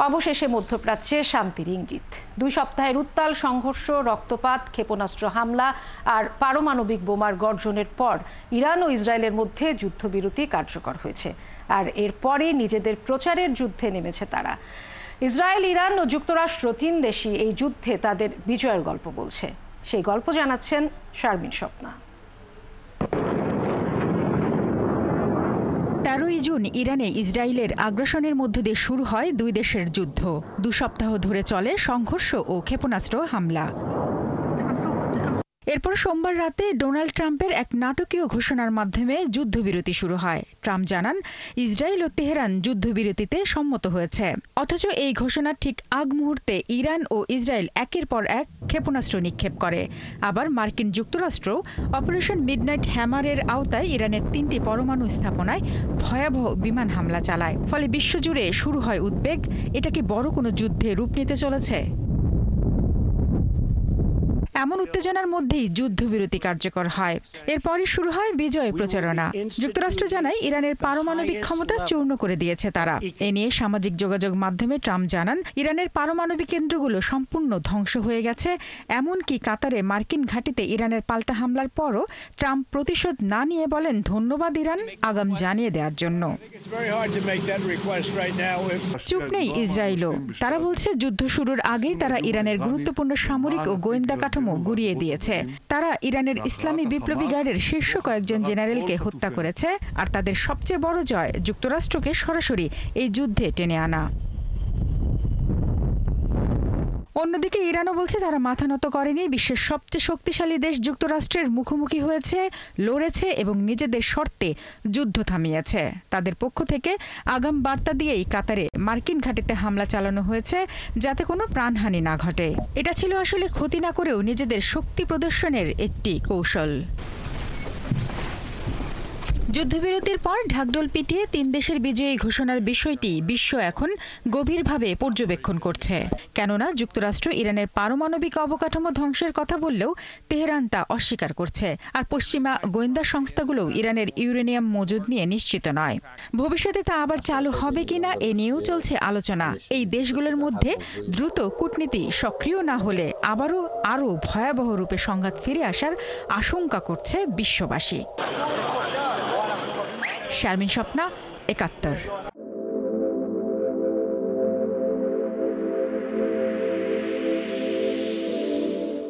অবশেষে মধ্যপ্রাচ্যে শান্তির ইঙ্গিত। 2 সপ্তাহের উত্তাল সংঘর্ষ, রক্তপাত, ক্ষেপণাস্ত্র হামলা আর পারমাণবিক বোমার গর্জনের পর ইরান ও ইসরায়েলের মধ্যে যুদ্ধবিরতি কার্যকর হয়েছে। আর এরপরই নিজেদের প্রচারের যুদ্ধে নেমেছে তারা। ইসরায়েল, ইরান ও যুক্তরাষ্ট্র 3 দেশই এই যুদ্ধে তাদের বিজয়ের গল্প বলছে। সেই গল্প জানাচ্ছেন শারমিন স্বপ্না। 13ই জুন ইরানে ইসরায়েলের আগ্রাসনের মধ্য দিয়ে শুরু হয় 2 দেশের যুদ্ধ। 2 সপ্তাহ ধরে চলে সংঘর্ষ ও ক্ষেপণাস্ত্র হামলা। এরপর সোমবার রাতে ডোনাল্ড ট্রাম্পের এক নাটকীয় ঘোষণার মাধ্যমে যুদ্ধবিরতি শুরু হয়। ট্রাম্প জানান, ইসরায়েল ও তেহরান যুদ্ধবিরতিতে সম্মত হয়েছে। অথচ এই ঘোষণার ঠিক আগ মুহূর্তে ইরান ও ইসরায়েল একের পর এক ক্ষেপণাস্ত্র নিক্ষেপ করে। আবার মার্কিন যুক্তরাষ্ট্র অপারেশন মিডনাইট হ্যামারের আওতায় ইরানের 3টি পরমাণু স্থাপনায় ভয়াবহ বিমান হামলা চালায়। ফলে বিশ্বজুড়ে শুরু হয় উদ্বেগ, এটা কি বড় কোনো যুদ্ধে রূপ নিতে চলেছে? এমন উত্তেজনার মধ্যেই যুদ্ধবিরতি কার্যকর হয়। এরপরই শুরু হয় বিজয় প্রচারণা। যুক্তরাষ্ট্র জানায়, ইরানের পারমাণবিক ক্ষমতা চূর্ণ করে দিয়েছে তারা। এ নিয়ে সামাজিক যোগাযোগ মাধ্যমে ট্রাম্প জানান, ইরানের পারমাণবিক কেন্দ্রগুলো সম্পূর্ণ ধ্বংস হয়ে গেছে। এমনকি কাতারে মার্কিন ঘাঁটিতে ইরানের পাল্টা হামলার পরও ট্রাম্প প্রতিশোধ না নিয়ে বলেন, ধন্যবাদ ইরান, আগাম জানিয়ে দেওয়ার জন্য। চুপ নেই ইসরায়েলও। তারা বলছে, যুদ্ধ শুরুর আগেই তারা ইরানের গুরুত্বপূর্ণ সামরিক ও গোয়েন্দা কাঠামো গুড়িয়ে দিয়েছে। তারা ইরানের ইসলামী বিপ্লবী গার্ডের শীর্ষ কয়েকজন জেনারেলকে হত্যা করেছে। আর তাদের সবচেয়ে বড় জয়, যুক্তরাষ্ট্রকে সরাসরি এই যুদ্ধে টেনে আনা। অন্যদিকে ইরানও বলছে, তারা মাথা নত করেনি। বিশ্বের সবচেয়ে শক্তিশালী দেশ যুক্তরাষ্ট্রের মুখোমুখি হয়েছে, লড়েছে এবং নিজেদের শর্তে যুদ্ধ থামিয়েছে। তাদের পক্ষ থেকে আগাম বার্তা দিয়েই কাতারে মার্কিন ঘাঁটিতে হামলা চালানো হয়েছে, যাতে কোনো প্রাণহানি না ঘটে। এটা ছিল আসলে ক্ষতি না করেও নিজেদের শক্তি প্রদর্শনের একটি কৌশল। যুদ্ধবিরতির পর ঢাকঢোল পিটিয়ে 3 দেশের বিজয়ী ঘোষণার বিষয়টি বিশ্ব এখন গভীরভাবে পর্যবেক্ষণ করছে। কেননা যুক্তরাষ্ট্র ইরানের পারমাণবিক অবকাঠামো ধ্বংসের কথা বললেও তেহরান তা অস্বীকার করছে। আর পশ্চিমা গোয়েন্দা সংস্থাগুলোও ইরানের ইউরেনিয়াম মজুদ নিয়ে নিশ্চিত নয়। ভবিষ্যতে তা আবার চালু হবে কিনা এ নিয়েও চলছে আলোচনা। এই দেশগুলোর মধ্যে দ্রুত কূটনীতি সক্রিয় না হলে আরও ভয়াবহ রূপে সংঘাত ফিরে আসার আশঙ্কা করছে বিশ্ববাসী। শারমিন স্বপ্না, 71।